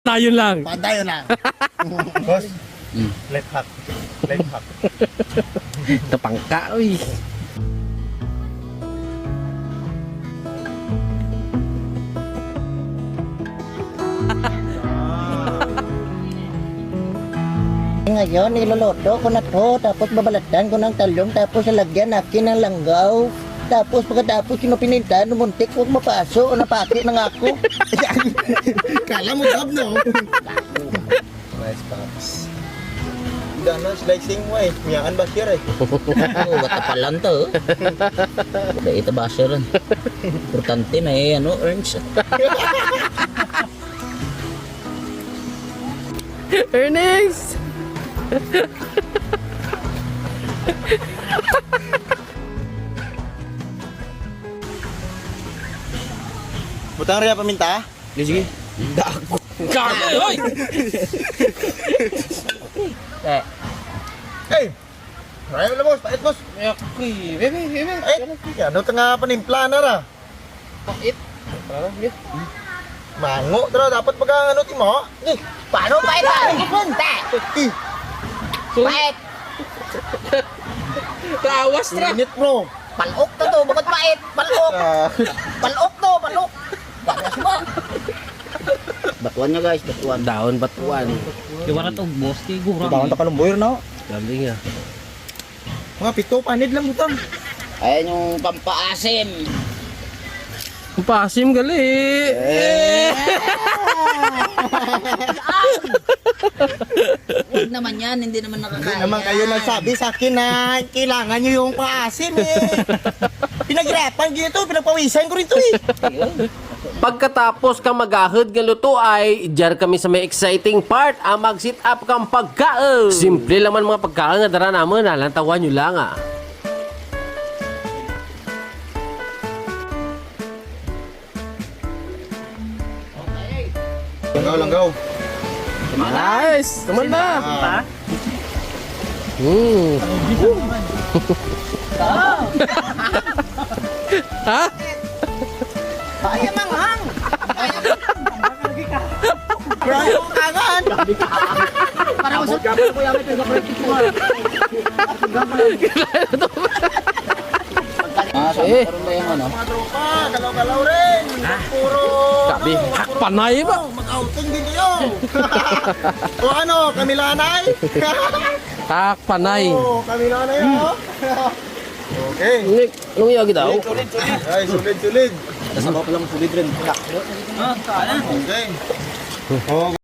Tayo lang. Pantayo na. Boss, left hack. Left hack. Tapangka, uy. Ngayon, niloloto ko na to, tapos babalatan ko ng talong, tapos lalagyan natin ng langgaw. Tapos pagkatapos kinupininta, numuntik, huwag mapaso, napaki ng ako. Kala mo dab, no? Nice paps. Gano'n, slicing mo eh. Miyangan ba siya eh? Oo, bata pa lang to. Dahil ito ba siya rin? Importante na eh, ano, earns. Ernest! Butang rin paminta? Sige. Dako. Gago, uy! Hey! Raya mo boss, pait boss. Bebe. Eh, ano ito nga panimpla na ra? Pait. Parang, Mango, tara, dapat pag ano mo? Eh, Paano pa ito? Punta! eh, Pait! Tawas tra. init bro. Palok to to, bakit pait? Palok! Palok to, palok! Bagas mo! Batuan nyo guys, batuan. Daon batuan. Iwara to, boss, kay gurang. Bawang takalumboyer na. Galing nga. Mga pito, panid lang butang. Ayan yung pampaasim. Pasim gali. Huwag naman yan, hindi naman nakakaya. Hindi naman kayo nagsabi sa akin na kailangan nyo yung paasim eh. Pinaghirapan gito, pinagpawisan ko rito eh. Pagkatapos kang magahod ng luto ay diyan kami sa may exciting part ang mag-sit up kang pagkaon. Simple lang man mga pagkaon nga dara naman, nalantawan nyo lang ah. Langgaw. Nice! Naman na! Ah. Ha? Ay, manghang! Grabe mo kagan! Para usap ka po yung ito yung project mo. Eh. Parang ba yung ano? Mga tropa, galaw-galaw rin! Puro... Sabi, hakpanay ba? Mag-outing din kayo! O ano, kamilanay? Hakpanay. Oo, kamilanay oh! Okay. Anong iya kita? Ay, sulit. Nasa bawah lang sulit rin. Okay. Oh,